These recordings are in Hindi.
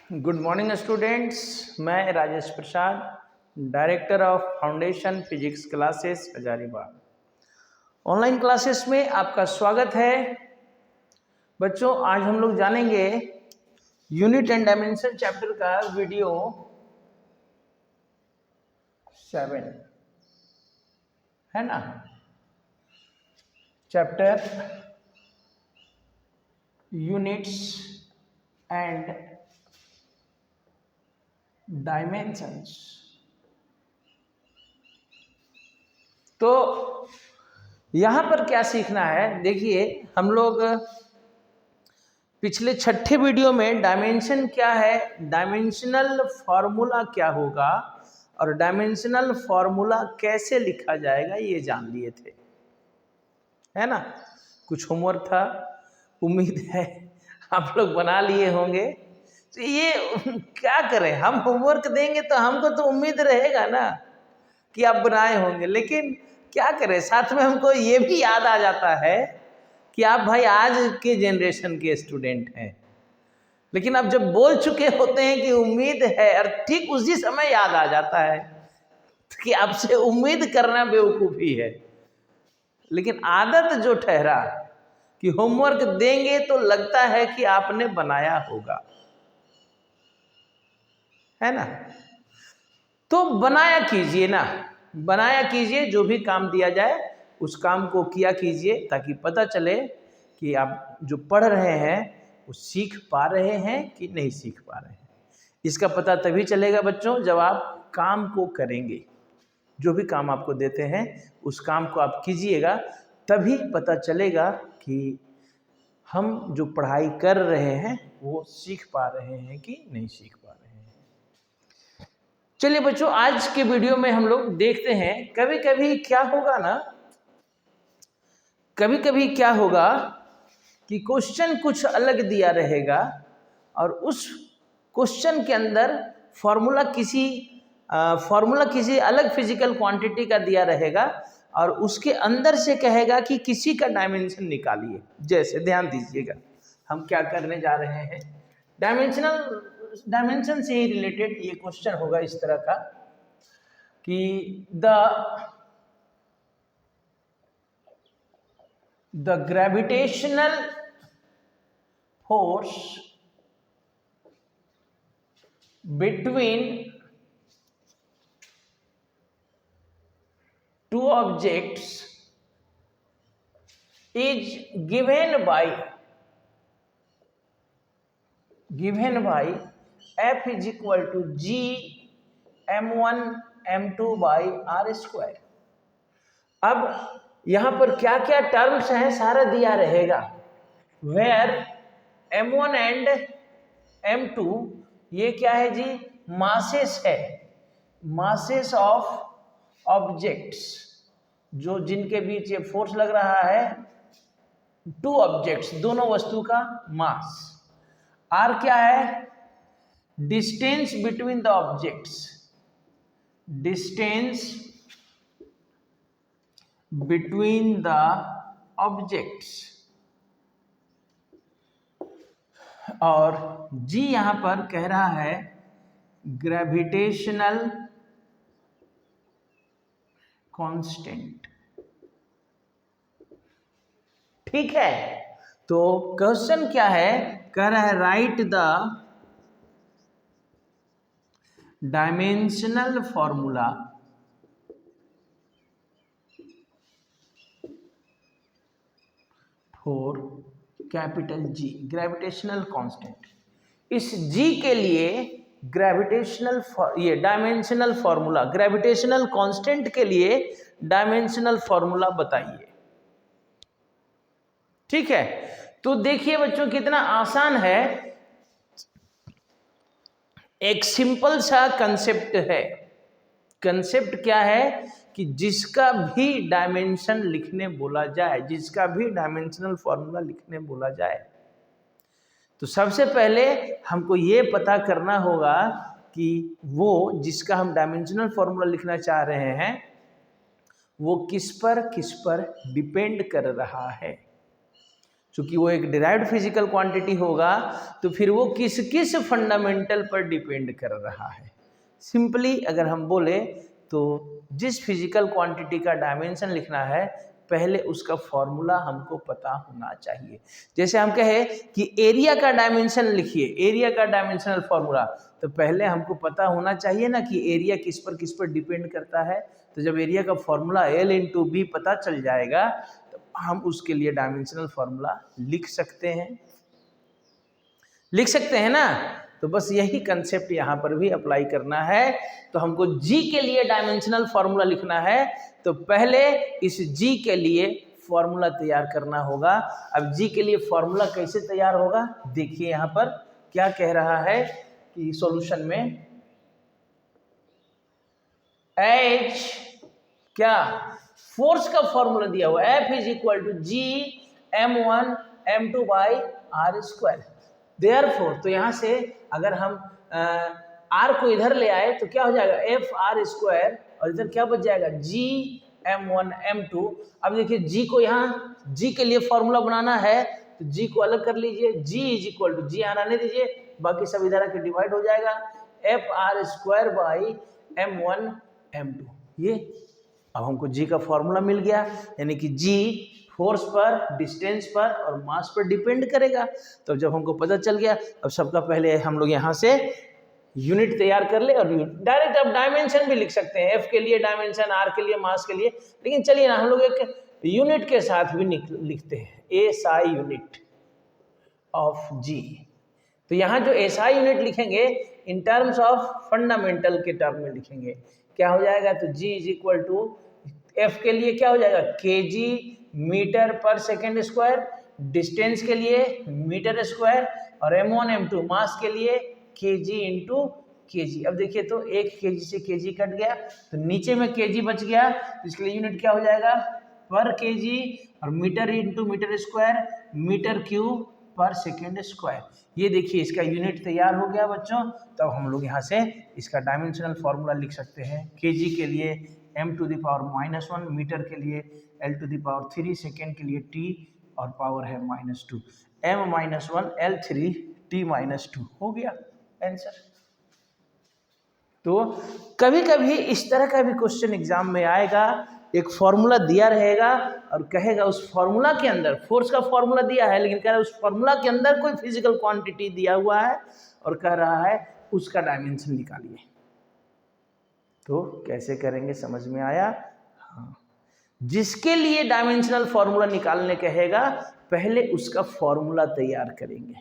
Good morning students. मैं Rajesh Prasad, director of foundation physics classes Hazaribagh. Online classes में आपका स्वागत है। बच्चों, आज हम लोग जानेंगे यूनिट एंड डायमेंशन चैप्टर का वीडियो 7 है ना। Chapter units and dimensions. तो यहाँ पर क्या सीखना है, देखिए हम लोग पिछले छठे वीडियो में डायमेंशन क्या है, डायमेंशनल फॉर्मूला क्या होगा और डायमेंशनल फॉर्मूला कैसे लिखा जाएगा ये जान लिए थे, है ना। कुछ होमवर्क था, उम्मीद है आप लोग बना लिए होंगे। तो ये क्या करें, हम होमवर्क देंगे तो हमको तो उम्मीद रहेगा ना कि आप बनाए होंगे, लेकिन क्या करें, साथ में हमको ये भी याद आ जाता है कि आप भाई आज के जनरेशन के स्टूडेंट हैं। लेकिन अब जब बोल चुके होते हैं कि उम्मीद है, और ठीक उसी समय याद आ जाता है कि आपसे उम्मीद करना बेवकूफ़ी है। लेकिन आदत जो ठहरा कि होमवर्क देंगे तो लगता है कि आपने बनाया होगा, है ना। तो बनाया कीजिए ना, बनाया कीजिए। जो भी काम दिया जाए उस काम को किया कीजिए, ताकि पता चले कि आप जो पढ़ रहे हैं वो सीख पा रहे हैं कि नहीं सीख पा रहे हैं। इसका पता तभी चलेगा बच्चों जब आप काम को करेंगे। जो भी काम आपको देते हैं उस काम को आप कीजिएगा, तभी पता चलेगा कि हम जो पढ़ाई कर रहे हैं वो सीख पा रहे हैं कि नहीं सीख पा रहे हैं। चलिए बच्चों, आज के वीडियो में हम लोग देखते हैं कभी कभी क्या होगा ना, कभी कभी क्या होगा कि क्वेश्चन कुछ अलग दिया रहेगा और उस क्वेश्चन के अंदर फॉर्मूला किसी अलग फिजिकल क्वांटिटी का दिया रहेगा और उसके अंदर से कहेगा कि किसी का डायमेंशन निकालिए। जैसे ध्यान दीजिएगा हम क्या करने जा रहे हैं, डायमेंशन से ही रिलेटेड ये क्वेश्चन होगा इस तरह का कि the gravitational force between two objects is given by F is equal to G m1 m2 by r square। अब यहाँ पर क्या क्या टर्म्स हैं सारा दिया रहेगा। वेयर m1 एंड m2 ये क्या है जी, मासेस है, मासेस ऑफ ऑब्जेक्ट्स, जो जिनके बीच ये फोर्स लग रहा है, टू ऑब्जेक्ट्स, दोनों वस्तु का मास। आर क्या है, distance between the objects, distance between the objects. और जी यहां पर कह रहा है ग्रेविटेशनल कांस्टेंट। ठीक है, तो क्वेश्चन क्या है, कह रहा है right the dimensional formula for capital G, gravitational constant. इस जी के लिए ग्रेविटेशनल ये डायमेंशनल फॉर्मूला, ग्रेविटेशनल कांस्टेंट के लिए डायमेंशनल फॉर्मूला बताइए। ठीक है, तो देखिए बच्चों कितना आसान है, एक सिंपल सा कंसेप्ट है। कंसेप्ट क्या है कि जिसका भी डायमेंशन लिखने बोला जाए, जिसका भी डायमेंशनल फॉर्मूला लिखने बोला जाए, तो सबसे पहले हमको ये पता करना होगा कि वो जिसका हम डायमेंशनल फॉर्मूला लिखना चाह रहे हैं वो किस पर डिपेंड कर रहा है। चूंकि वो एक डिराइव्ड फिजिकल क्वांटिटी होगा तो फिर वो किस किस फंडामेंटल पर डिपेंड कर रहा है। सिंपली अगर हम बोले तो जिस फिजिकल क्वांटिटी का डायमेंशन लिखना है पहले उसका फॉर्मूला हमको पता होना चाहिए। जैसे हम कहे कि एरिया का डायमेंशन लिखिए, एरिया का डायमेंशनल फॉर्मूला, तो पहले हमको पता होना चाहिए ना कि एरिया किस पर डिपेंड करता है। तो जब एरिया का फॉर्मूला L इंटू बी पता चल जाएगा तो हम उसके लिए डायमेंशनल फॉर्मूला लिख सकते हैं ना। तो बस यही कंसेप्ट यहाँ पर भी अप्लाई करना है। तो हमको G के लिए डायमेंशनल फॉर्मूला लिखना है तो पहले इस G के लिए फॉर्मूला तैयार करना होगा। अब G के लिए फॉर्मूला कैसे तैयार होगा, देखिए यहाँ पर क्या कह रहा है कि सॉल्यूशन में H क्या फोर्स का फॉर्मूला दिया हुआ F is equal to G m1 m2 by r square. Therefore तो यहाँ से अगर हम R को इधर ले आए तो क्या हो जाएगा एफ आर स्क्वायर और इधर क्या बच जाएगा G m1 m2। अब देखिए G को यहाँ G के लिए फॉर्मूला बनाना है तो G को अलग कर लीजिए, G is equal to G यहाँ रहने दीजिए, बाकी सब इधर आके डिवाइड हो जाएगा F R square by m1 m2। ये अब हमको G का फॉर्मूला मिल गया, यानी कि G फोर्स पर, डिस्टेंस पर और मास पर डिपेंड करेगा। तो जब हमको पता चल गया, अब सबका पहले हम लोग यहाँ से यूनिट तैयार कर ले और डायरेक्ट अब डायमेंशन भी लिख सकते हैं, F के लिए डायमेंशन, R के लिए मास के लिए। लेकिन चलिए ना हम लोग एक यूनिट के साथ भी लिखते हैं, SI यूनिट ऑफ G। तो यहाँ जो SI यूनिट लिखेंगे इन टर्म्स ऑफ फंडामेंटल के टर्म में लिखेंगे। क्या हो जाएगा तो G is equal to F के लिए क्या हो जाएगा kg मीटर पर सेकेंड स्क्वायर, डिस्टेंस के लिए मीटर स्क्वायर और m1 m2 मास के लिए kg इंटू kg। अब देखिए तो एक kg से kg कट गया तो नीचे में kg बच गया, तो इसके लिए यूनिट क्या हो जाएगा पर kg और metre into metre square metre cube पर सेकेंड स्क्वायर। ये देखिए इसका यूनिट तैयार हो गया बच्चों। तो हम लोग यहाँ से इसका डायमेंशनल फॉर्मूला लिख सकते हैं। kg के लिए m⁻⁻1, मीटर के लिए L⁻3, सेकेंड के लिए t और पावर है -2, m-1 L3 t-2 हो गया आंसर। तो कभी कभी इस तरह का भी क्वेश्चन एग्जाम में आएगा, एक फॉर्मूला दिया रहेगा और कहेगा उस फॉर्मूला के अंदर, फोर्स का फॉर्मूला दिया है लेकिन कह रहा है उस फॉर्मूला के अंदर कोई फिजिकल क्वांटिटी दिया हुआ है और कह रहा है उसका डायमेंशन निकालिए। तो कैसे करेंगे, समझ में आया? हाँ, जिसके लिए डायमेंशनल फॉर्मूला निकालने कहेगा पहले उसका फॉर्मूला तैयार करेंगे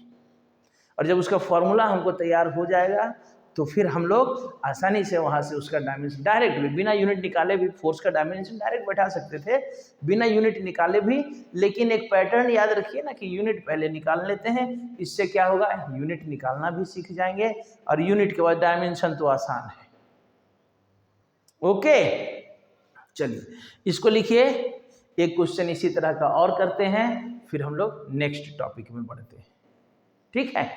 और जब उसका फॉर्मूला हमको तैयार हो जाएगा तो फिर हम लोग आसानी से वहाँ से उसका डायमेंशन डायरेक्ट भी बिना यूनिट निकाले भी फोर्स का डायमेंशन डायरेक्ट बैठा सकते थे बिना यूनिट निकाले भी। लेकिन एक पैटर्न याद रखिए ना कि यूनिट पहले निकाल लेते हैं, इससे क्या होगा यूनिट निकालना भी सीख जाएंगे और यूनिट के बाद डायमेंशन तो आसान है। ओके चलिए इसको लिखिए। एक क्वेश्चन इसी तरह का और करते हैं फिर हम लोग नेक्स्ट टॉपिक में बढ़ते हैं, ठीक है?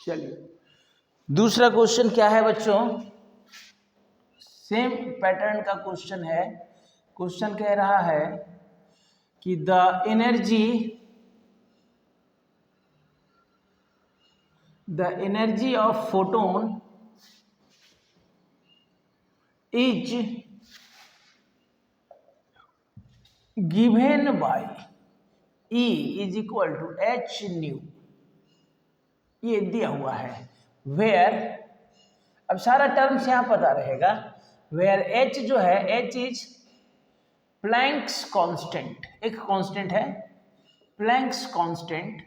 चलिए दूसरा क्वेश्चन क्या है बच्चों, सेम पैटर्न का क्वेश्चन है। क्वेश्चन कह रहा है कि the energy of photon is given by E is equal to h nu, ये दिया हुआ है। वेयर, अब सारा टर्म्स यहाँ पता रहेगा। वेयर एच जो है, एच इज प्लैंक्स कांस्टेंट, एक कांस्टेंट है प्लैंक्स कांस्टेंट।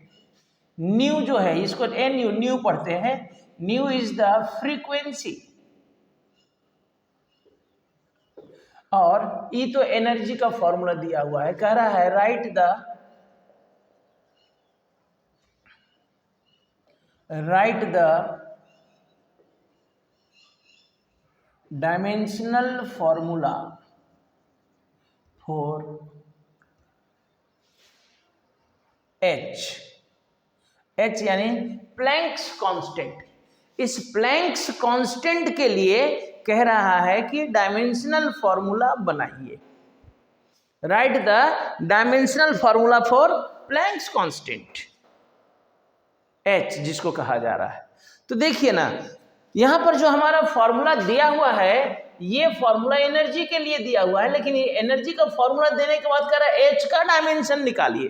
न्यू जो है, इसको एन यू न्यू पढ़ते हैं, न्यू इज द फ्रीक्वेंसी, और ई तो एनर्जी का फॉर्मूला दिया हुआ है, कह रहा है right the dimensional formula for H यानी प्लैंक्स कांस्टेंट। इस प्लैंक्स कांस्टेंट के लिए कह रहा है कि डायमेंशनल फॉर्मूला बनाइए। Right the dimensional formula for Planck's constant, H जिसको कहा जा रहा है। तो देखिए ना, यहां पर जो हमारा फॉर्मूला दिया हुआ है, ये फॉर्मूला एनर्जी के लिए दिया हुआ है, लेकिन ये एनर्जी का फॉर्मूला देने के बाद कह रहा है एच का डायमेंशन निकालिए।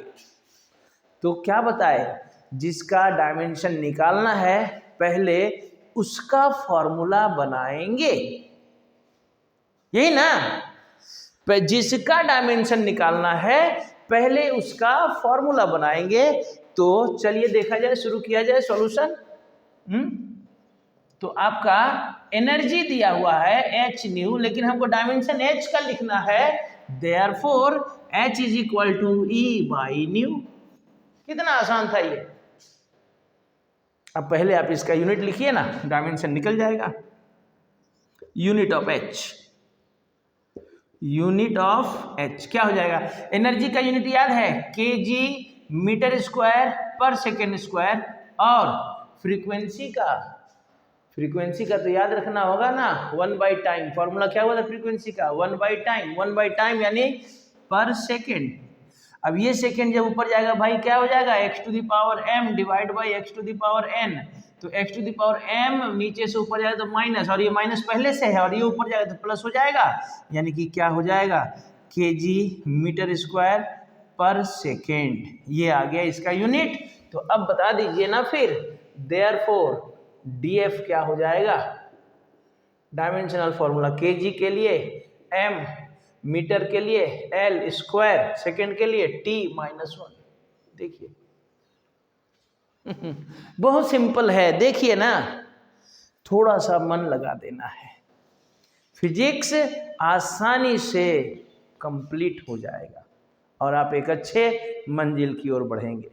तो क्या बताए, जिसका डायमेंशन निकालना है पहले उसका फॉर्मूला बनाएंगे, यही ना। जिसका डायमेंशन निकालना है पहले उसका फॉर्मूला बनाएंगे। तो चलिए देखा जाए, शुरू किया जाए सॉल्यूशन। तो आपका एनर्जी दिया हुआ है एच न्यू, लेकिन हमको डायमेंशन एच का लिखना है, therefore h is equal to E by nu. कितना आसान था ये। अब पहले आप इसका यूनिट लिखिए ना, डायमेंशन निकल जाएगा। Unit of H, unit of H क्या हो जाएगा, एनर्जी का यूनिट याद है केजी मीटर स्क्वायर पर सेकेंड स्क्वायर, और फ्रीक्वेंसी का तो याद रखना होगा ना, 1/टाइम। फॉर्मूला क्या हुआ था फ्रीक्वेंसी का, 1/टाइम। 1/टाइम यानी पर सेकेंड। अब ये सेकेंड जब ऊपर जाएगा भाई क्या हो जाएगा, x to the power m divide by x to the power n। तो x to the power m नीचे से ऊपर जाएगा तो माइनस, और ये माइनस पहले से है, और ये ऊपर जाएगा तो प्लस हो जाएगा, यानी कि क्या हो जाएगा, kg मीटर स्क्वायर पर सेकेंड। ये आ गया इसका यूनिट। तो अब बता दीजिए ना फिर, देयरफॉर df क्या हो जाएगा, डायमेंशनल फॉर्मूला kg के लिए m मीटर के लिए, l स्क्वायर सेकेंड के लिए, t-1। देखिए बहुत सिंपल है। देखिए ना, थोड़ा सा मन लगा देना है, फिजिक्स आसानी से कंप्लीट हो जाएगा और आप एक अच्छे मंजिल की ओर बढ़ेंगे।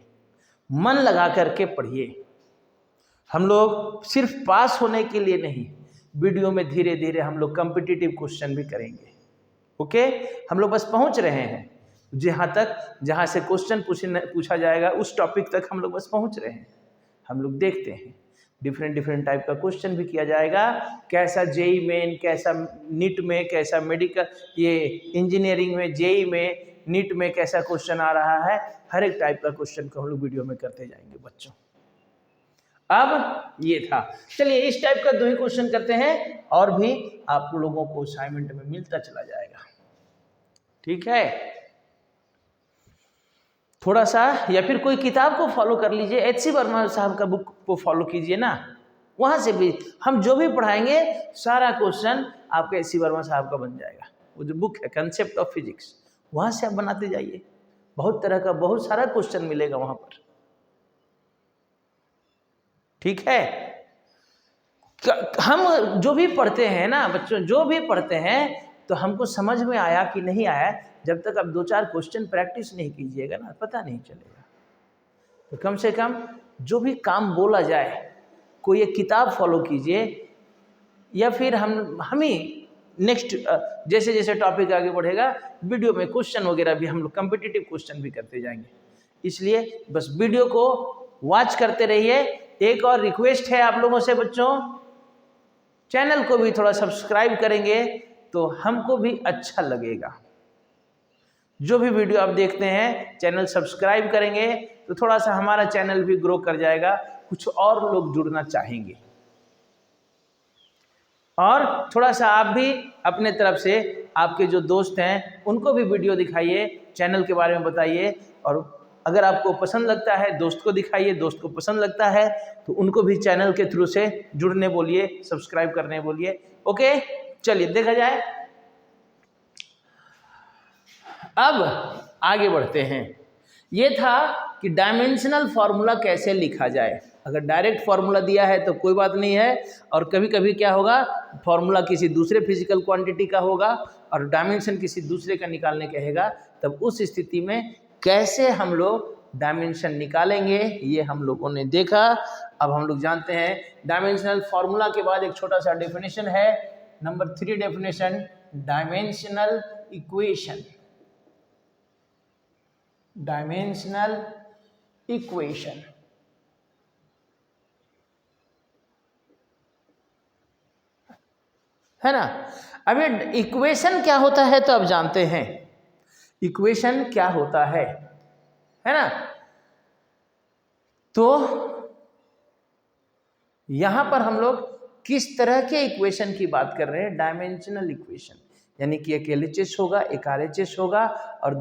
मन लगा करके पढ़िए। हम लोग सिर्फ पास होने के लिए नहीं, वीडियो में धीरे धीरे हम लोग कॉम्पिटिटिव क्वेश्चन भी करेंगे। ओके, हम लोग बस पहुंच रहे हैं, जहां से क्वेश्चन पूछा जाएगा उस टॉपिक तक हम लोग बस पहुंच रहे हैं। हम लोग देखते हैं डिफरेंट टाइप का क्वेश्चन भी किया जाएगा, कैसा जेई मेन, कैसा नीट में, कैसा मेडिकल, ये इंजीनियरिंग में, जेई में, नीट में कैसा क्वेश्चन आ रहा है, हर एक टाइप का क्वेश्चन को हम लोग वीडियो में करते जाएंगे बच्चों। अब ये था, चलिए इस टाइप का 2 ही क्वेश्चन करते हैं, और भी आप लोगों को असाइनमेंट में मिलता चला जाएगा। ठीक है, थोड़ा सा या फिर कोई किताब को फॉलो कर लीजिए, एच.सी. वर्मा साहब का बुक को फॉलो कीजिए ना, वहां से भी हम जो भी पढ़ाएंगे सारा क्वेश्चन आपका एच.सी. वर्मा साहब का बन जाएगा। वो जो बुक है कंसेप्ट ऑफ फिजिक्स, वहां से आप बनाते जाइए, बहुत तरह का बहुत सारा क्वेश्चन मिलेगा वहां पर। ठीक है, हम जो भी पढ़ते हैं ना बच्चों, जो भी पढ़ते हैं तो हमको समझ में आया कि नहीं आया, जब तक आप 2-4 क्वेश्चन प्रैक्टिस नहीं कीजिएगा ना, पता नहीं चलेगा। तो कम से कम जो भी काम बोला जाए, कोई एक किताब फॉलो कीजिए, या फिर हम ही नेक्स्ट जैसे जैसे टॉपिक आगे बढ़ेगा वीडियो में क्वेश्चन वगैरह भी हम लोग कॉम्पिटिटिव क्वेश्चन भी करते जाएंगे। इसलिए बस वीडियो को वॉच करते रहिए। एक और रिक्वेस्ट है आप लोगों से बच्चों, चैनल को भी थोड़ा सब्सक्राइब करेंगे तो हमको भी अच्छा लगेगा। जो भी वीडियो आप देखते हैं चैनल सब्सक्राइब करेंगे तो थोड़ा सा हमारा चैनल भी ग्रो कर जाएगा, कुछ और लोग जुड़ना चाहेंगे। और थोड़ा सा आप भी अपने तरफ से, आपके जो दोस्त हैं उनको भी वीडियो दिखाइए, चैनल के बारे में बताइए, और अगर आपको पसंद लगता है दोस्त को दिखाइए, दोस्त को पसंद लगता है तो उनको भी चैनल के थ्रू से जुड़ने बोलिए, सब्सक्राइब करने बोलिए। ओके, चलिए देखा जाए। अब आगे बढ़ते हैं। ये था कि डायमेंशनल फॉर्मूला कैसे लिखा जाए। अगर डायरेक्ट फॉर्मूला दिया है तो कोई बात नहीं है, और कभी कभी क्या होगा, फॉर्मूला किसी दूसरे फिजिकल क्वांटिटी का होगा और डायमेंशन किसी दूसरे का निकालने कहेगा, तब उस स्थिति में कैसे हम लोग डायमेंशन निकालेंगे ये हम लोगों ने देखा। अब हम लोग जानते हैं डायमेंशनल फॉर्मूला के बाद एक छोटा सा डेफिनेशन है, number 3 definition, dimensional equation. Dimensional equation है ना। अब ये इक्वेशन क्या होता है तो अब जानते हैं इक्वेशन क्या होता है ना। तो यहां पर हम लोग किस तरह के इक्वेशन की बात कर रहे हैं, डायमेंशनल इक्वेशन, यानी कि एक LHS होगा, एक RHS होगा, और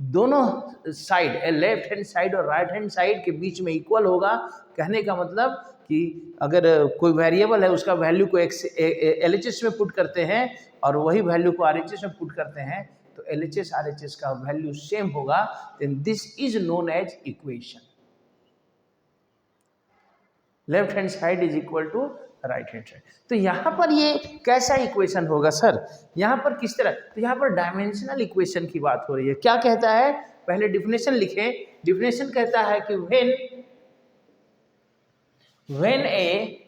दोनों साइड, लेफ्ट हैंड साइड और राइट हैंड साइड के बीच में इक्वल होगा। कहने का मतलब कि अगर कोई वेरिएबल है उसका वैल्यू को LHS में पुट करते हैं और वही वैल्यू को RHS में पुट करते हैं तो LHS RHS का वैल्यू सेम होगा, then this is known as equation. Left hand side is equal to right hand side. तो यहाँ पर ये कैसा इक्वेशन होगा सर, यहाँ पर किस तरह, तो यहाँ पर डायमेंशनल इक्वेशन की बात हो रही है। क्या कहता है, पहले डिफिनेशन लिखें। डिफिनेशन कहता है कि when a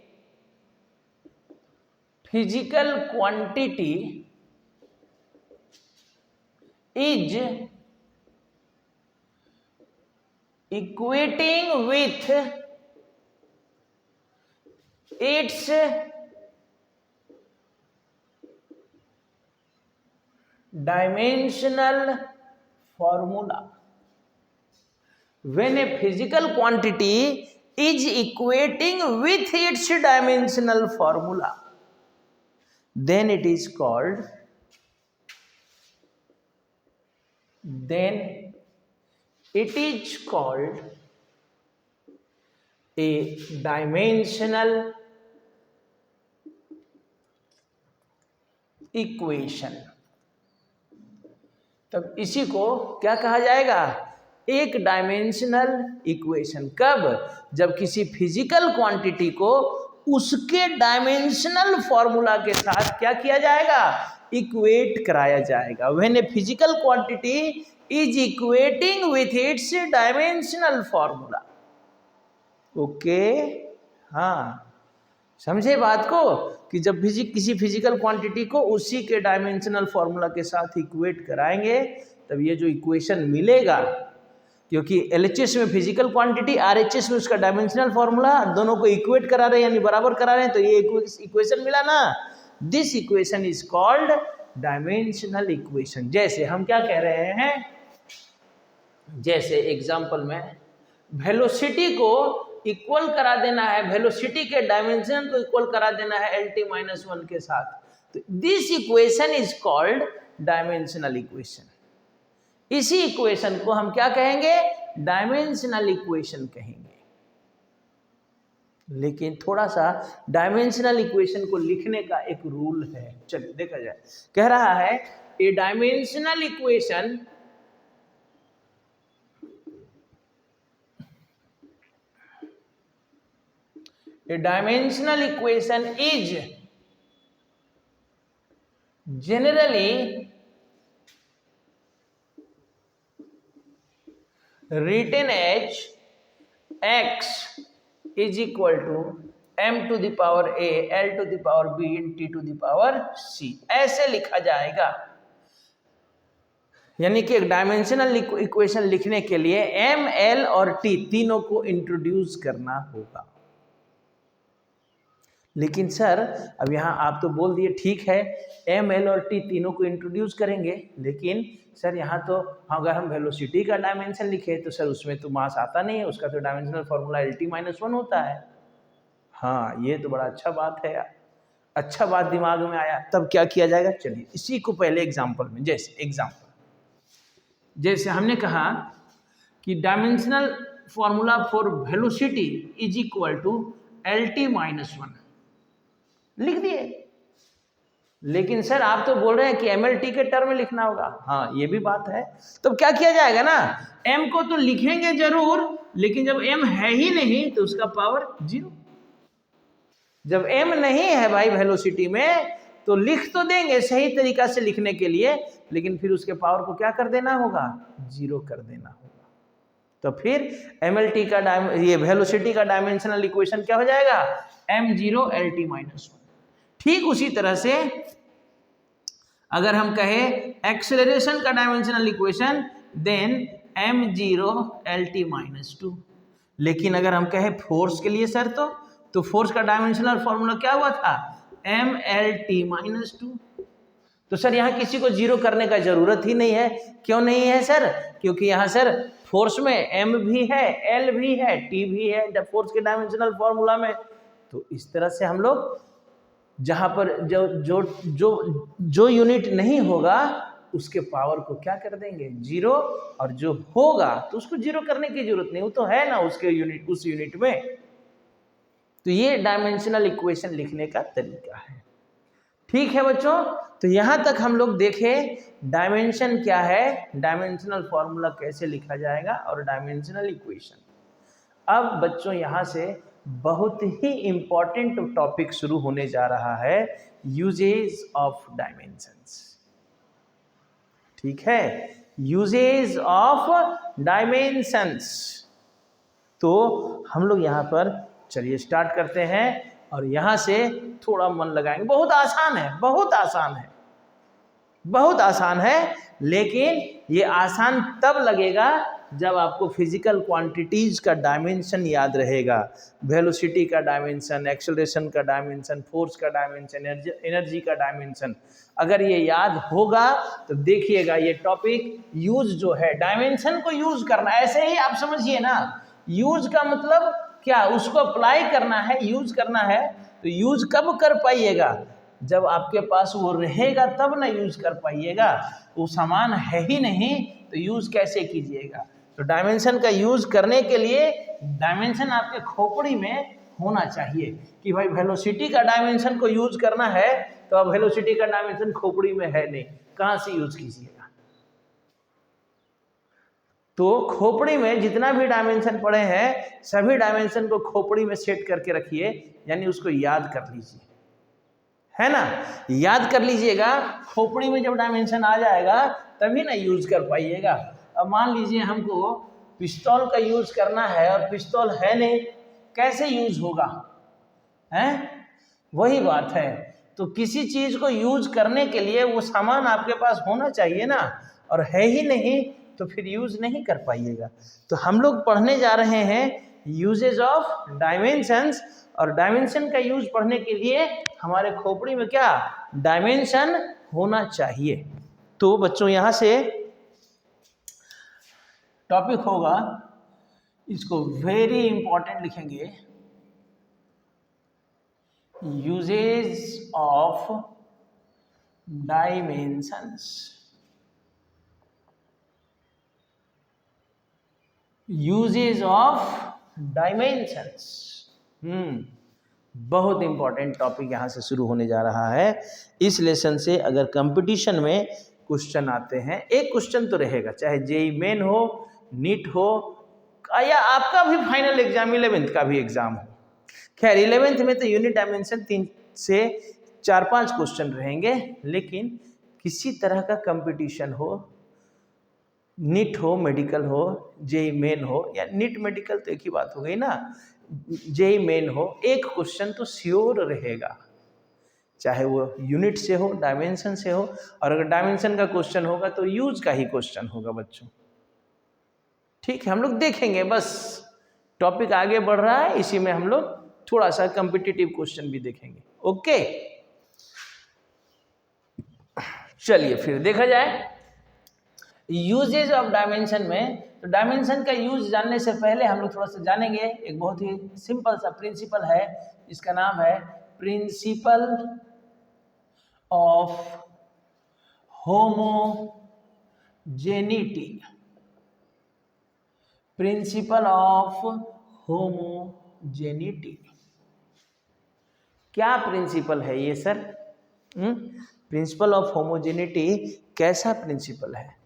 physical quantity is equating with its dimensional formula, when a physical quantity is equating with its dimensional formula, then it is called a dimensional equation. तब इसी को क्या कहा जाएगा, एक डायमेंशनल इक्वेशन। कब, जब किसी फिजिकल क्वांटिटी को उसके डायमेंशनल फॉर्मूला के साथ क्या किया जाएगा, इक्वेट कराया जाएगा। When a physical quantity is equating with its dimensional formula. Okay, हाँ समझे बात को, कि जब किसी फिजिकल क्वांटिटी को उसी के डायमेंशनल फॉर्मूला के साथ इक्वेट कराएंगे तब ये जो इक्वेशन मिलेगा, क्योंकि LHS में फिजिकल क्वांटिटी, RHS में उसका डायमेंशनल फॉर्मूला, दोनों को इक्वेट करा रहे हैं यानी बराबर करा रहे हैं, तो ये इक्वेशन मिला ना। This equation is called dimensional equation. जैसे हम क्या कह रहे हैं, जैसे एग्जांपल में वेलोसिटी को इक्वल करा देना है, वेलोसिटी के डायमेंशन को इक्वल करा देना है LT-1 के साथ, तो this equation is called dimensional equation. इसी इक्वेशन को हम क्या कहेंगे, डायमेंशनल इक्वेशन कहेंगे। लेकिन थोड़ा सा डायमेंशनल इक्वेशन को लिखने का एक रूल है, चलिए देखा जाए। कह रहा है a dimensional equation is generally written as x is equal to m to the power a, l to the power b and t to the power c, ऐसे लिखा जाएगा। यानी कि एक डायमेंशनल इक्वेशन लिखने के लिए m, l और t तीनों को इंट्रोड्यूस करना होगा। लेकिन सर अब यहाँ आप तो बोल दिए ठीक है m, l और t तीनों को इंट्रोड्यूस करेंगे, लेकिन सर यहाँ तो अगर हम वेलोसिटी का डायमेंशन लिखे तो सर उसमें तो मास आता नहीं है, उसका तो डायमेंशनल फॉर्मूला LT-1 होता है। हाँ ये तो बड़ा अच्छा बात है यार, अच्छा बात दिमाग में आया। तब क्या किया जाएगा, चलिए इसी को पहले एग्जाम्पल में, जैसे हमने कहा कि dimensional formula for velocity is equal to LT-1 लिख दिए। लेकिन सर आप तो बोल रहे हैं कि MLT के टर्म में लिखना होगा। हाँ ये भी बात है। तो क्या किया जाएगा ना, m को तो लिखेंगे जरूर, लेकिन जब m है ही नहीं तो उसका पावर 0। जब m नहीं है भाई वेलोसिटी में तो लिख तो देंगे सही तरीका से लिखने के लिए, लेकिन फिर उसके पावर को क्या कर देना होगा, 0 कर देना होगा। तो फिर MLT का ये वेलोसिटी का डायमेंशनल इक्वेशन क्या हो जाएगा, m0 LT-1। ठीक उसी तरह से अगर हम कहें एक्सेलरेशन का dimensional equation then m0 LT-2। लेकिन अगर हम कहें फोर्स के लिए सर तो फोर्स का डायमेंशनल फॉर्मूला क्या हुआ था, MLT-2। तो सर यहाँ किसी को 0 करने का जरूरत ही नहीं है। क्यों नहीं है सर, क्योंकि यहाँ सर फोर्स में m भी है, L भी है, T भी है फोर्स के डायमेंशनल फॉर्मूला में। तो इस तरह से हम लोग जहां पर जो जो जो जो यूनिट नहीं होगा उसके पावर को क्या कर देंगे, 0, और जो होगा तो उसको 0 करने की जरूरत नहीं, वो तो है ना उसके यूनिट, उस यूनिट में। तो ये डायमेंशनल इक्वेशन लिखने का तरीका है। ठीक है बच्चों, तो यहां तक हम लोग देखें डायमेंशन क्या है, डायमेंशनल फॉर्मूला कैसे लिखा जाएगा और डायमेंशनल इक्वेशन। अब बच्चों यहां से बहुत ही इंपॉर्टेंट टॉपिक शुरू होने जा रहा है, यूजेज ऑफ डायमेंशंस। ठीक है, यूजेज ऑफ डायमेंशंस। तो हम लोग यहां पर चलिए स्टार्ट करते हैं और यहां से थोड़ा मन लगाएंगे। बहुत आसान है, बहुत आसान है, बहुत आसान है, लेकिन ये आसान तब लगेगा जब आपको फिजिकल क्वांटिटीज का डायमेंशन याद रहेगा। वेलोसिटी का डायमेंशन, एक्सेलरेशन का डायमेंशन, फोर्स का डायमेंशन, एनर्जी का डायमेंशन, अगर ये याद होगा तो देखिएगा ये टॉपिक यूज जो है, डायमेंशन को यूज करना, ऐसे ही आप समझिए ना, यूज का मतलब क्या, उसको अप्लाई करना है, यूज करना है। तो यूज कब कर पाइएगा, जब आपके पास वो रहेगा तब ना यूज कर पाइएगा। वो सामान है ही नहीं तो यूज कैसे कीजिएगा। तो डायमेंशन का यूज करने के लिए डायमेंशन आपके खोपड़ी में होना चाहिए कि भाई वेलोसिटी का डायमेंशन को यूज करना है, तो अब वेलोसिटी का डायमेंशन खोपड़ी में है नहीं, कहां से यूज कीजिएगा। तो खोपड़ी में जितना भी डायमेंशन पड़े हैं सभी डायमेंशन को खोपड़ी में सेट करके रखिए, यानी उसको याद कर लीजिए, है ना, याद कर लीजिएगा। खोपड़ी में जब डायमेंशन आ जाएगा तभी ना यूज कर पाइएगा। अब मान लीजिए हमको पिस्तौल का यूज करना है और पिस्तौल है नहीं, कैसे यूज होगा, हैं? वही बात है। तो किसी चीज को यूज करने के लिए वो सामान आपके पास होना चाहिए ना, और है ही नहीं तो फिर यूज नहीं कर पाइएगा। तो हम लोग पढ़ने जा रहे हैं यूजेज ऑफ डायमेंशंस, और डायमेंशन का यूज पढ़ने के लिए हमारे खोपड़ी में क्या, डायमेंशन होना चाहिए। तो बच्चों यहां से टॉपिक होगा, इसको वेरी इंपॉर्टेंट लिखेंगे, uses of dimensions. Uses of dimensions, बहुत इंपॉर्टेंट टॉपिक यहाँ से शुरू होने जा रहा है। इस लेसन से अगर कंपटीशन में क्वेश्चन आते हैं, एक क्वेश्चन तो रहेगा, चाहे जेई मेन हो, नीट हो, या आपका भी फाइनल एग्जाम 11th का भी एग्जाम हो। खैर 11th में तो यूनिट डायमेंशन 3 से 4-5 क्वेश्चन रहेंगे, लेकिन किसी तरह का कंपटीशन हो, नीट हो, मेडिकल हो, जेई मेन हो, या नीट मेडिकल तो एक ही बात हो गई ना, जेई मेन हो, एक क्वेश्चन तो श्योर रहेगा, चाहे वो यूनिट से हो, डायमेंशन से हो। और अगर डायमेंशन का क्वेश्चन होगा तो यूज का ही क्वेश्चन होगा बच्चों। ठीक है, हम लोग देखेंगे, बस टॉपिक आगे बढ़ रहा है, इसी में हम लोग थोड़ा सा कॉम्पिटिटिव क्वेश्चन भी देखेंगे। ओके, चलिए फिर देखा जाए यूजेज ऑफ डायमेंशन में। तो डायमेंशन का यूज जानने से पहले हम लोग थोड़ा सा जानेंगे, एक बहुत ही सिंपल सा प्रिंसिपल है, इसका नाम है principal of homogeneity. Principal of homogeneity. क्या प्रिंसिपल है ये सर? प्रिंसिपल ऑफ होमोजेनिटी कैसा प्रिंसिपल है?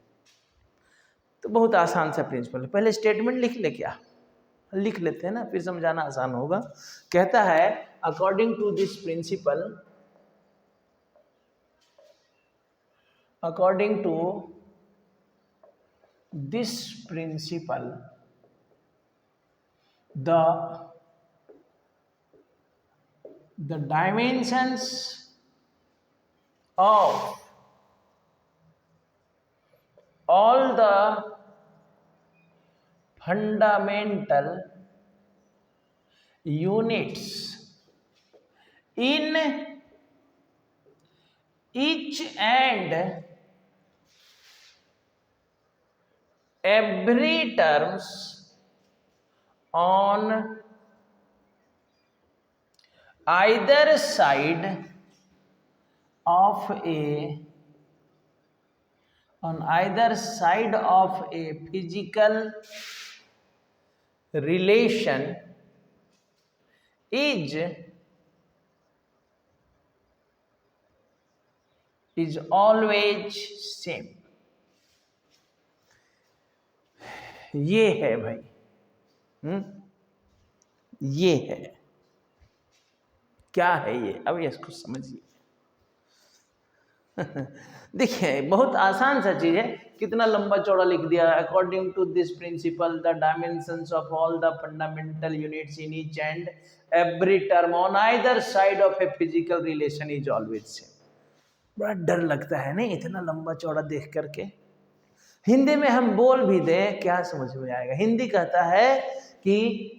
तो बहुत आसान सा प्रिंसिपल है। पहले स्टेटमेंट लिख ले, क्या लिख लेते हैं ना, फिर समझाना आसान होगा। कहता है according to this principle, according to this principle the dimensions of all the fundamental units in each and every terms on either side of a physical relation is always same। ये है भाई, ये है। क्या है ये? अब इसको समझिए। देखिए बहुत आसान सा चीज है, कितना लंबा चौड़ा लिख दिया। According to this principle the dimensions of all the fundamental units in each and every term on either side of a physical relation is always same. बड़ा डर लगता है नहीं इतना लंबा चौड़ा देख करके। हिंदी में हम बोल भी दें क्या समझ में आएगा? हिंदी कहता है कि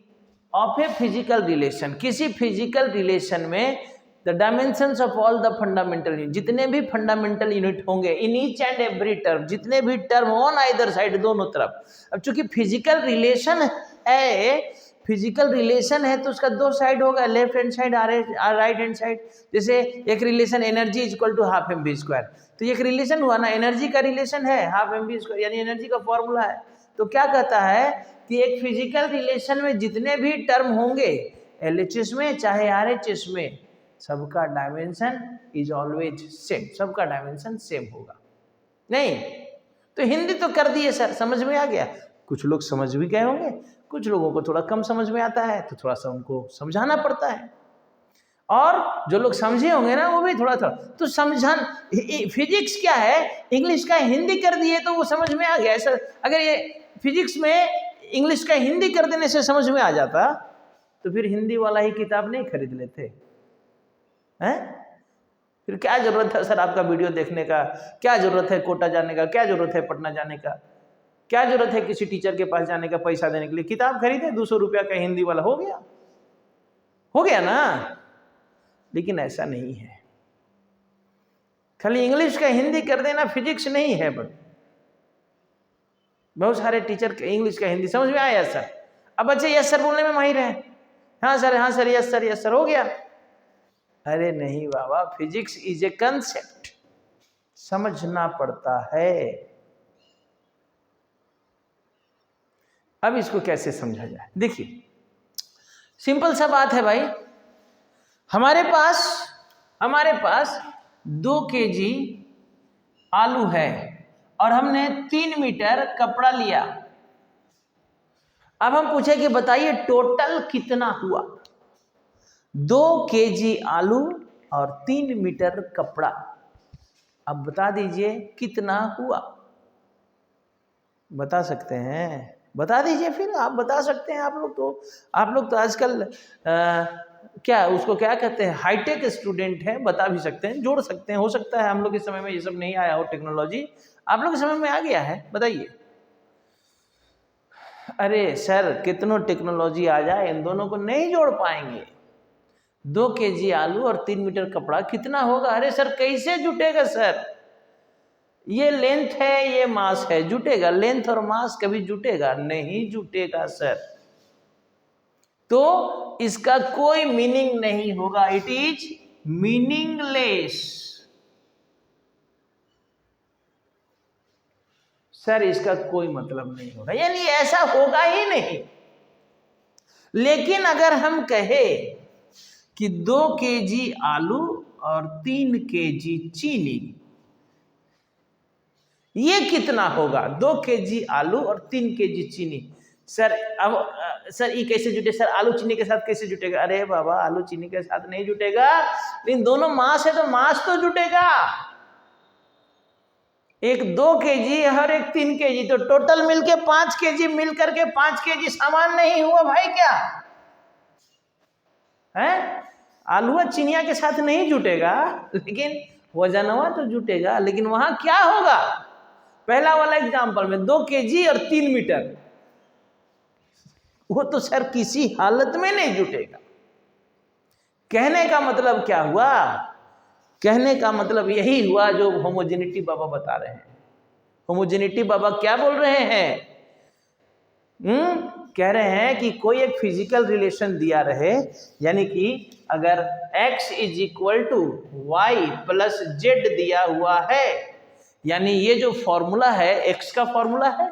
ऑफ ए फिजिकल रिलेशन, किसी फिजिकल रिलेशन में the dimensions of all the fundamental unit, जितने भी फंडामेंटल यूनिट होंगे इन ईच एंड एवरी टर्म, जितने भी टर्म ऑन आइदर साइड, दोनों तरफ। अब चूंकि फिजिकल रिलेशन है तो उसका दो साइड होगा, लेफ्ट हैंड साइड और राइट हैंड साइड। जैसे एक relation energy is equal to half m v square, तो एक रिलेशन हुआ ना, एनर्जी का रिलेशन है हाफ एम वी स्क्वायर, यानी एनर्जी का फॉर्मूला है। तो क्या कहता है कि एक फिजिकल रिलेशन में जितने भी टर्म होंगे LHS में चाहे RHS में, सबका डायमेंशन इज ऑलवेज सेम, सबका डायमेंशन सेम होगा। नहीं तो हिंदी तो कर दिए सर, समझ में आ गया। कुछ लोग समझ भी गए होंगे, कुछ लोगों को थोड़ा कम समझ में आता है तो थोड़ा सा उनको समझाना पड़ता है, और जो लोग समझे होंगे ना वो भी थोड़ा थोड़ा तो समझान। फिजिक्स क्या है, इंग्लिश का हिंदी कर दिए तो वो समझ में आ गया सर। अगर ये फिजिक्स में इंग्लिश का हिंदी कर देने से समझ में आ जाता तो फिर हिंदी वाला ही किताब नहीं खरीद लेते हैं? फिर क्या जरूरत है सर आपका वीडियो देखने का? क्या जरूरत है कोटा जाने का? क्या जरूरत है पटना जाने का? क्या जरूरत है किसी टीचर के पास जाने का पैसा देने के लिए? किताब खरीदे 200 रुपया का हिंदी वाला, हो गया ना। लेकिन ऐसा नहीं है, खाली इंग्लिश का हिंदी कर देना फिजिक्स नहीं है। बट बहुत सारे टीचर इंग्लिश का हिंदी समझ में आया सर, अब बच्चे यस सर बोलने में माहिर हैं, हाँ सर यस सर हो गया। अरे नहीं बाबा, फिजिक्स इज ए कंसेप्ट, समझना पड़ता है। अब इसको कैसे समझा जाए? देखिए सिंपल सा बात है भाई, हमारे पास 2 kg आलू है और हमने 3 मीटर कपड़ा लिया। अब हम पूछे कि बताइए टोटल कितना हुआ? 2 kg आलू और 3 मीटर कपड़ा, अब बता दीजिए कितना हुआ? बता सकते हैं? बता दीजिए फिर, आप बता सकते हैं। आप लोग तो आजकल क्या उसको क्या कहते हैं, हाईटेक स्टूडेंट हैं, बता भी सकते हैं, जोड़ सकते हैं। हो सकता है हम लोग के समय में ये सब नहीं आया हो टेक्नोलॉजी, आप लोग के समय में आ गया है, बताइए। अरे सर कितनों टेक्नोलॉजी आ जाए इन दोनों को नहीं जोड़ पाएंगे। 2 kg आलू और 3 मीटर कपड़ा कितना होगा? अरे सर कैसे जुटेगा सर? ये लेंथ है ये मास है, जुटेगा? लेंथ और मास कभी जुटेगा? नहीं जुटेगा सर। तो इसका कोई मीनिंग नहीं होगा, इट इज मीनिंगलेस। सर इसका कोई मतलब नहीं होगा, यानी ऐसा होगा ही नहीं। लेकिन अगर हम कहे कि 2 केजी आलू और 3 केजी चीनी, ये कितना होगा? 2 केजी आलू और 3 केजी चीनी। सर अब सर ये कैसे जुटे? सर आलू चीनी के साथ कैसे जुटेगा? अरे बाबा आलू चीनी के साथ नहीं जुटेगा, लेकिन दोनों मास है तो मास तो जुटेगा। एक 2 केजी और एक 3 केजी, तो टोटल मिलके 5 केजी, मिल करके 5 केजी सामान नहीं हुआ भाई क्या है? आलू चीनिया के साथ नहीं जुटेगा, लेकिन वजनवा तो जुटेगा। लेकिन वहां क्या होगा? पहला वाला एग्जांपल में 2 केजी और 3 मीटर, वो तो सर किसी हालत में नहीं जुटेगा। कहने का मतलब क्या हुआ? कहने का मतलब यही हुआ जो होमोजेनिटी बाबा बता रहे हैं। होमोजेनिटी बाबा क्या बोल रहे हैं? कह रहे हैं कि कोई एक फिजिकल रिलेशन दिया रहे, यानी कि अगर x is equal to y plus z दिया हुआ है, यानी ये जो फॉर्मूला है x का फॉर्मूला है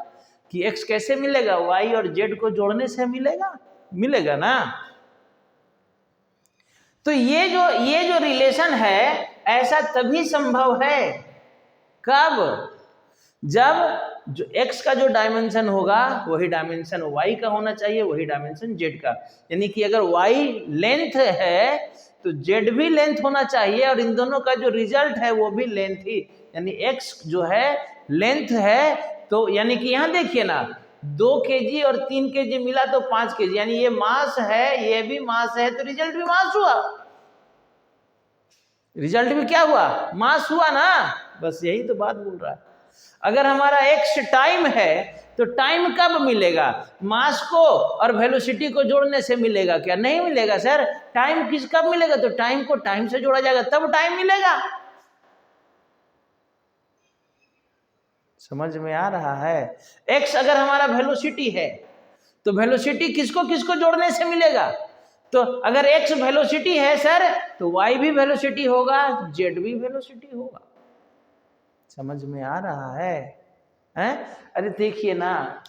कि x कैसे मिलेगा? y और z को जोड़ने से मिलेगा ना। तो ये जो रिलेशन है ऐसा तभी संभव है, कब? जब जो x का जो डायमेंशन होगा वही डायमेंशन y का होना चाहिए, वही डायमेंशन z का। यानी कि अगर y लेंथ है तो z भी लेंथ होना चाहिए, और इन दोनों का जो रिजल्ट है वो भी लेंथ ही, यानी x जो है लेंथ है। तो यानी कि यहां देखिए ना, 2 केजी और 3 केजी मिला तो 5 केजी, यानी ये मास है, ये भी मास है, तो रिजल्ट भी मास हुआ। रिजल्ट भी क्या हुआ? मास हुआ ना। बस यही तो बात बोल रहा है। अगर हमारा x टाइम है तो टाइम कब मिलेगा? मास को और वेलोसिटी को जोड़ने से मिलेगा क्या? नहीं मिलेगा सर। टाइम कब मिलेगा? तो टाइम को टाइम से जोड़ा जाएगा तब टाइम मिलेगा। समझ में आ रहा है? x अगर हमारा वेलोसिटी है तो वेलोसिटी किसको किसको जोड़ने से मिलेगा? तो अगर x वेलोसिटी है सर तो y भी वेलोसिटी होगा, z भी वेलोसिटी होगा। समझ में आ रहा है? अरे देखिए ना,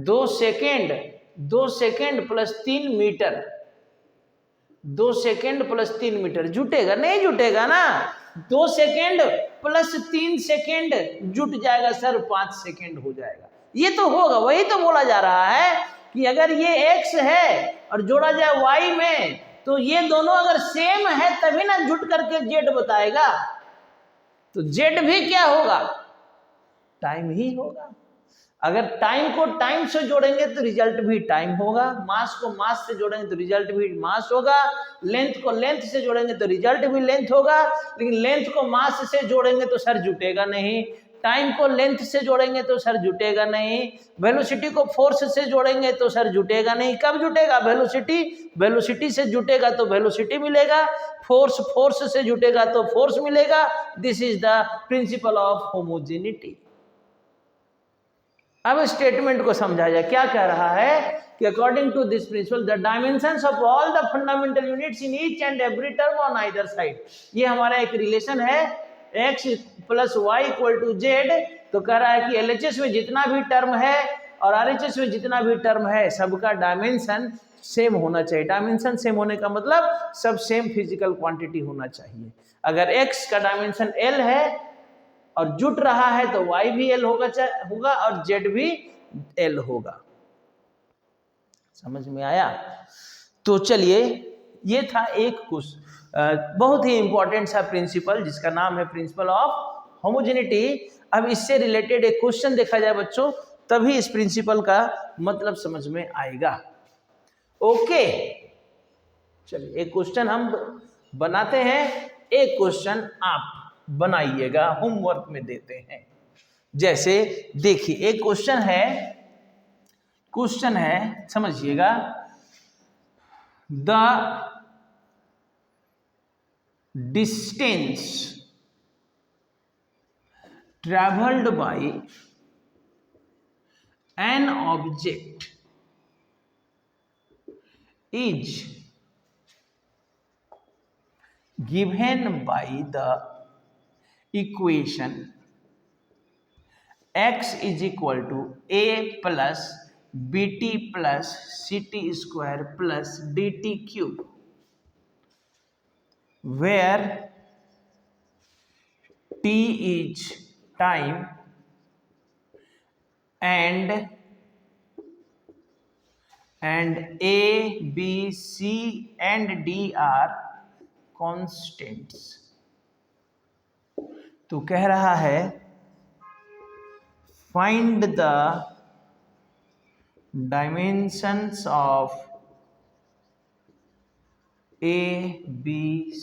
2 second plus 3 metre, 2 second plus 3 metre जुटेगा? नहीं जुटेगा ना। 2 सेकेंड प्लस 3 सेकेंड जुट जाएगा सर, 5 सेकेंड हो जाएगा। ये तो होगा, वही तो बोला जा रहा है कि अगर ये x है और जोड़ा जाए y में, तो ये दोनों अगर सेम है तभी ना जुट करके z बताएगा। तो z भी क्या होगा? टाइम ही होगा। अगर टाइम को टाइम से जोड़ेंगे तो रिजल्ट भी टाइम होगा, मास को मास से जोड़ेंगे तो रिजल्ट भी मास होगा, लेंथ को लेंथ से जोड़ेंगे तो रिजल्ट भी लेंथ होगा। लेकिन लेंथ को मास से जोड़ेंगे तो सर जुटेगा नहीं, टाइम को लेंथ से जोड़ेंगे तो सर जुटेगा नहीं, वेलोसिटी को फोर्स से जोड़ेंगे तो सर जुटेगा नहीं। कब जुटेगा? वेलोसिटी से जुटेगा तो वेलोसिटी मिलेगा, फोर्स से जुटेगा तो फोर्स मिलेगा। This is the principle of homogeneity. अब स्टेटमेंट को समझा जाए। क्या कह रहा है कि according to this principle the dimensions of all the fundamental units in each and every term on either side. ये हमारा एक रिलेशन है x plus y equal to z. तो कह रहा है कि एलएचएस में जितना भी टर्म है और आरएचएस में जितना भी टर्म है सबका डायमेंशन सेम होना चाहिए। डायमेंशन सेम होने का मतलब सब सेम फिजिकल क्वांटिटी होना चाहिए। अगर x का डायमेंशन l है और जुट रहा है तो y भी l होगा और z भी l होगा। समझ में आया? तो चलिए, ये था एक कुछ बहुत ही इंपॉर्टेंट सा प्रिंसिपल जिसका नाम है प्रिंसिपल ऑफ होमोजेनिटी। अब इससे रिलेटेड एक क्वेश्चन देखा जाए बच्चों, तभी इस प्रिंसिपल का मतलब समझ में आएगा। ओके, चलिए एक क्वेश्चन हम बनाते हैं, एक क्वेश्चन आप बनाइएगा, होमवर्क में देते हैं। जैसे देखिए एक क्वेश्चन है समझिएगा, the distance travelled by an object is given by the equation x is equal to a plus b t plus c t square plus d t cube, where t is time and a b c and d are constants। तो कह रहा है find the dimensions of a b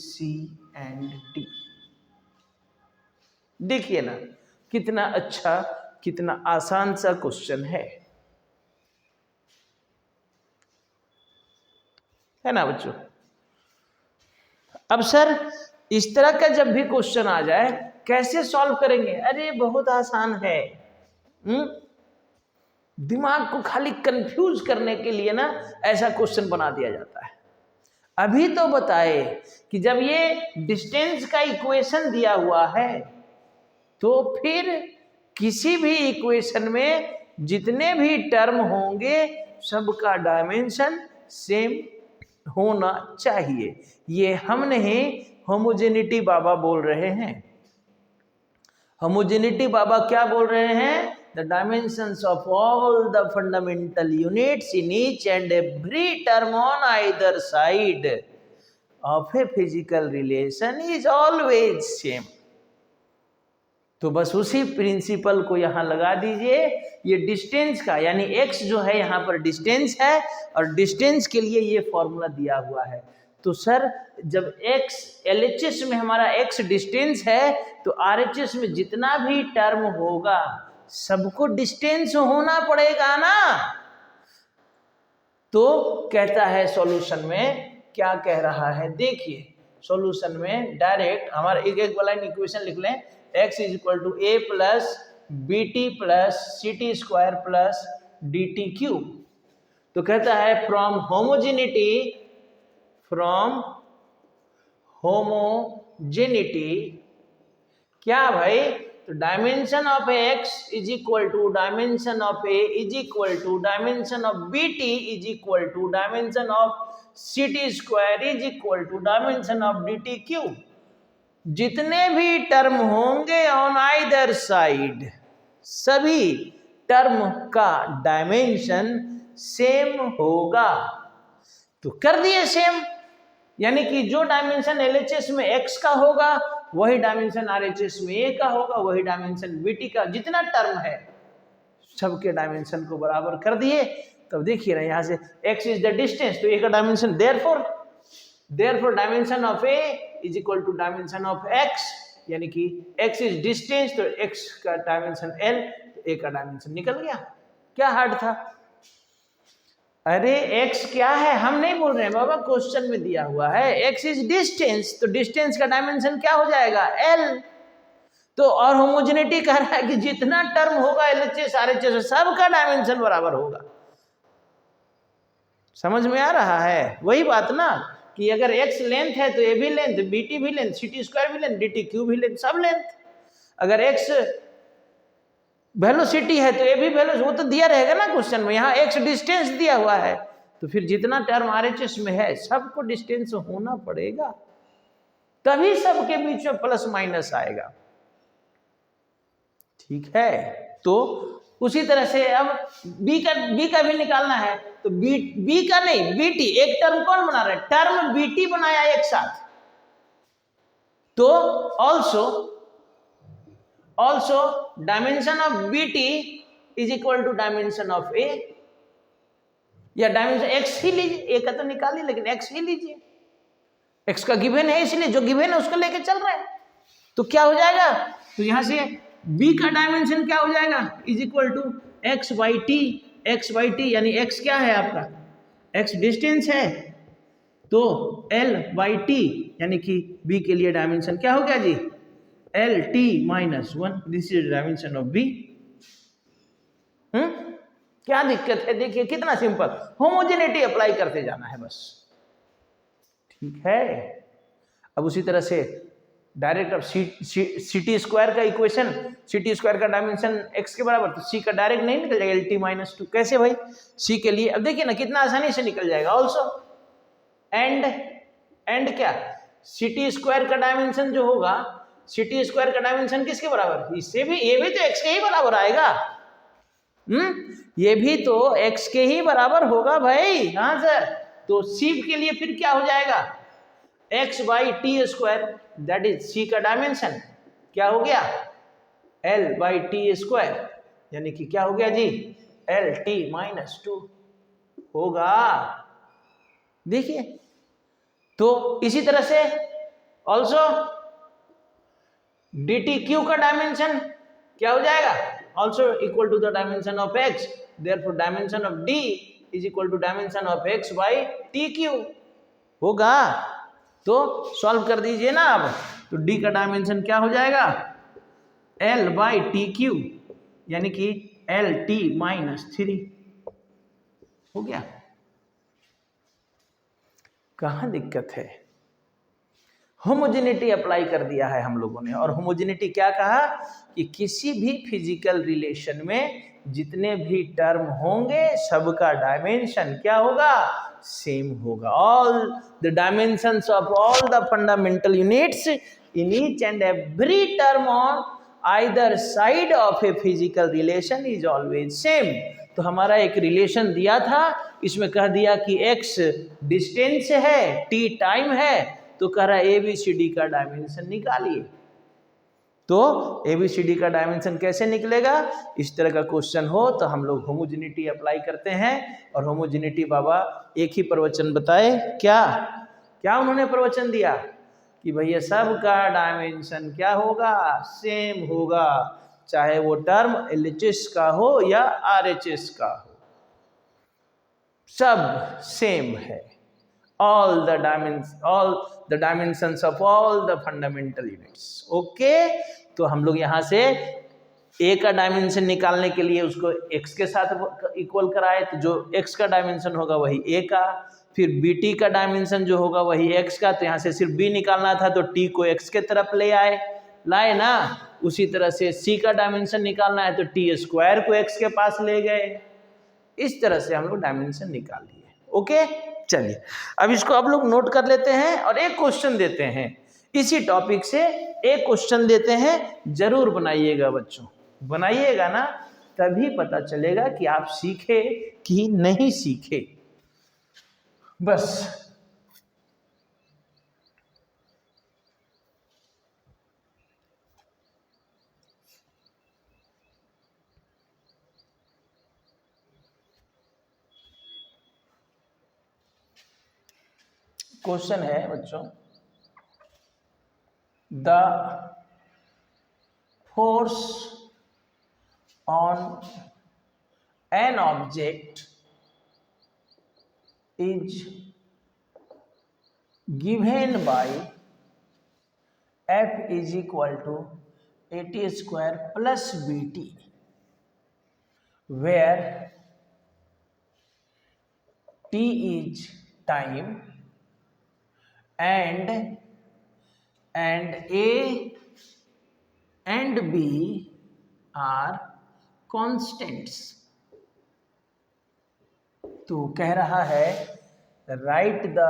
c and d। देखिए ना कितना अच्छा, कितना आसान सा क्वेश्चन है ना बच्चों। अब सर इस तरह का जब भी क्वेश्चन आ जाए कैसे सॉल्व करेंगे? अरे बहुत आसान है। दिमाग को खाली कंफ्यूज करने के लिए ना ऐसा क्वेश्चन बना दिया जाता है। अभी तो बताए कि जब ये डिस्टेंस का इक्वेशन दिया हुआ है तो फिर किसी भी इक्वेशन में जितने भी टर्म होंगे सबका डायमेंशन सेम होना चाहिए। ये हम नहीं, होमोजेनिटी बाबा बोल रहे हैं। होमोजेनिटी बाबा क्या बोल रहे हैं? The dimensions of all the fundamental units in each and every term on either side of a physical relation is always same. तो बस उसी प्रिंसिपल को यहाँ लगा दीजिए। ये डिस्टेंस का यानी x जो है यहाँ पर डिस्टेंस है और डिस्टेंस के लिए ये फॉर्मूला दिया हुआ है। तो सर जब x LHS में हमारा x डिस्टेंस है तो RHS में जितना भी टर्म होगा सबको डिस्टेंस होना पड़ेगा ना। तो कहता है सॉल्यूशन में क्या कह रहा है, देखिए सॉल्यूशन में डायरेक्ट हमारा एक एक वाला इक्वेशन लिख लें। x is equal to a plus b t plus c t square plus d t cube. तो कहता है फ्रॉम होमोजेनिटी क्या भाई? तो dimension of x is equal to dimension of a is equal to dimension of b t is equal to dimension of c t square is equal to dimension of d t cube. जितने भी टर्म होंगे ऑन आइदर साइड सभी टर्म का डायमेंशन सेम होगा। तो कर दिए सेम, यानी कि जो डायमेंशन LHS में x का होगा वही डायमेंशन RHS में a का होगा, वही डायमेंशन BT का, जितना टर्म है सबके डायमेंशन को बराबर कर दिए। तब देखिए ना यहाँ से x इज द डिस्टेंस तो a का dimension therefore dimension of a is equal to dimension of x, यानी कि x इज डिस्टेंस तो x का डायमेंशन l तो a का डायमेंशन निकल गया। क्या हार्ड था? अरे x क्या है हम नहीं बोल रहे हैं बाबा, क्वेश्चन में दिया हुआ है x इज डिस्टेंस तो डिस्टेंस का डायमेंशन क्या हो जाएगा? l। तो और होमोजेनिटी कह रहा है कि जितना टर्म होगा LHS RHS सबका डायमेंशन बराबर होगा। समझ में आ रहा है? वही बात ना कि अगर x लेंथ है तो a भी लेंथ, BT भी लेंथ, ct स्क्वायर भी लेंथ, DT क्यूब भी लेंथ, सब लेंथ। अगर x वेलोसिटी है तो a भी वेलोसिटी, वो तो दिया रहेगा ना क्वेश्चन में। यहाँ x डिस्टेंस दिया हुआ है तो फिर जितना टर्म RHS में है सबको डिस्टेंस होना पड़ेगा, तभी सबके बीच में प्लस माइनस आएगा। ठीक है, तो उसी तरह से अब b का भी निकालना है तो b का नहीं BT, एक टर्म कौन बना रहा है? टर्म BT बनाया एक साथ। तो also dimension of BT is equal to dimension of A, या डायमेंशन x ही लीजिए, A का तो निकालिए लेकिन x ही लीजिए, x का गिवन है इसलिए जो गिवन है उसको लेके चल रहे हैं। तो क्या हो जाएगा? तो यहां से b का डायमेंशन क्या हो जाएगा? Is equal to x by t, यानी x क्या है आपका? x डिस्टेंस है तो l बाई टी, यानी कि b के लिए डायमेंशन क्या हो गया जी? l t minus 1, this is dimension of b। क्या दिक्कत है? देखिए कितना सिंपल, होमोजेनिटी अप्लाई करते जाना है बस। ठीक है, अब उसी तरह से डायरेक्ट अब सी टी स्क्वायर का इक्वेशन, सी टी स्क्वायर का डायमेंशन x के बराबर, तो c का डायरेक्ट नहीं निकल जाएगा lt माइनस 2। कैसे भाई? c के लिए अब देखिए ना कितना आसानी से निकल जाएगा। ऑल्सो एंड क्या, सी टी स्क्वायर का डायमेंशन जो होगा, सी टी स्क्वायर का डायमेंशन किसके बराबर? इससे भी, ये भी तो x के ही बराबर आएगा। ये भी तो x के ही बराबर होगा भाई। हाँ सर, तो c के लिए फिर क्या हो जाएगा? x by T square, that is c का डायमेंशन क्या हो गया? l बाई टी स्क्वायर, यानी कि क्या हो गया जी? एल टी माइनस 2 होगा। देखिए, तो इसी तरह से ऑल्सो डी टी क्यू का डायमेंशन क्या हो जाएगा? Also equal to the dimension of x, therefore dimension of d is equal to dimension of x by t cube होगा। तो सॉल्व कर दीजिए ना अब, तो d का डायमेंशन क्या हो जाएगा? l बाई टी क्यू, यानी कि एल टी माइनस 3 हो गया। कहाँ दिक्कत है? होमोजेनिटी अप्लाई कर दिया है हम लोगों ने। और होमोजेनिटी क्या कहा? कि किसी भी फिजिकल रिलेशन में जितने भी टर्म होंगे सबका डायमेंशन क्या होगा? सेम होगा। All the dimensions of all the fundamental units in each and every term on either side of a physical relation is always same. तो हमारा एक रिलेशन दिया था, इसमें कह दिया कि x डिस्टेंस है, t टाइम है, तो कह रहा है ABCD का डायमेंशन निकालिए। तो ABCD का डायमेंशन कैसे निकलेगा? इस तरह का क्वेश्चन हो तो हम लोग होमोजेनिटी अप्लाई करते हैं। और होमोजेनिटी बाबा एक ही प्रवचन बताए, क्या क्या उन्होंने प्रवचन दिया? कि भैया सबका डायमेंशन क्या होगा? सेम होगा, चाहे वो टर्म LHS का हो या RHS का हो, सब सेम है। all the dimensions of all the fundamental units। Okay, तो हम लोग यहाँ से a का डायमेंशन निकालने के लिए उसको x के साथ इक्वल कराए, तो जो x का डायमेंशन होगा वही a का, फिर bt का डायमेंशन जो होगा वही x का, तो यहाँ से सिर्फ b निकालना था तो t को x के तरफ लाए ना। उसी तरह से c का डायमेंशन निकालना है तो t स्क्वायर को x के पास ले गए। इस तरह से हम लोग डायमेंशन निकाल लिए। ओके, चलिए अब इसको आप लोग नोट कर लेते हैं और एक क्वेश्चन देते हैं इसी टॉपिक से, एक क्वेश्चन देते हैं, जरूर बनाइएगा बच्चों, बनाइएगा ना, तभी पता चलेगा कि आप सीखे कि नहीं सीखे। बस क्वेश्चन है बच्चों, the force on an object is given by F is equal to AT square plus BT, where T is time and A and B are constants। तो कह रहा है right the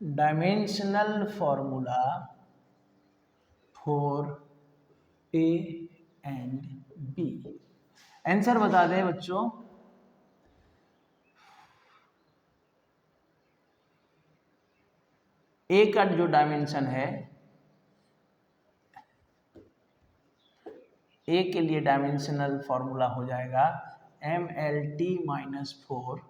dimensional formula for A and B। Answer बता दें बच्चों, ए का जो डायमेंशन है, ए के लिए डायमेंशनल फॉर्मूला हो जाएगा MLT माइनस 4,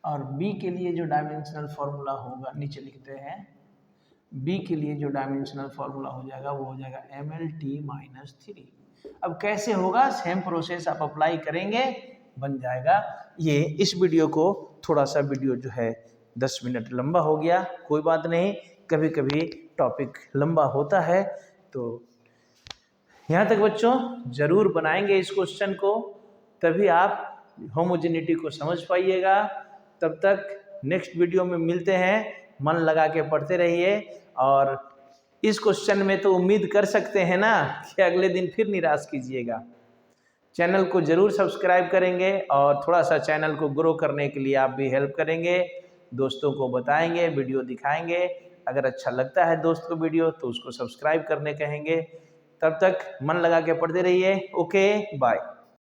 और बी के लिए जो डायमेंशनल फॉर्मूला होगा, नीचे लिखते हैं, बी के लिए जो डायमेंशनल फॉर्मूला हो जाएगा वो हो जाएगा MLT माइनस 3। अब कैसे होगा? सेम प्रोसेस आप अप्लाई करेंगे, बन जाएगा। ये इस वीडियो को थोड़ा सा वीडियो जो है 10 मिनट लंबा हो गया, कोई बात नहीं, कभी कभी टॉपिक लंबा होता है। तो यहाँ तक बच्चों जरूर बनाएंगे इस क्वेश्चन को, तभी आप होमोजेनिटी को समझ पाइएगा। तब तक नेक्स्ट वीडियो में मिलते हैं। मन लगा के पढ़ते रहिए और इस क्वेश्चन में तो उम्मीद कर सकते हैं ना कि अगले दिन फिर निराश कीजिएगा। चैनल को ज़रूर सब्सक्राइब करेंगे और थोड़ा सा चैनल को ग्रो करने के लिए आप भी हेल्प करेंगे, दोस्तों को बताएंगे, वीडियो दिखाएंगे। अगर अच्छा लगता है दोस्त को वीडियो तो उसको सब्सक्राइब करने कहेंगे। तब तक मन लगा के पढ़ते रहिए। Okay, bye.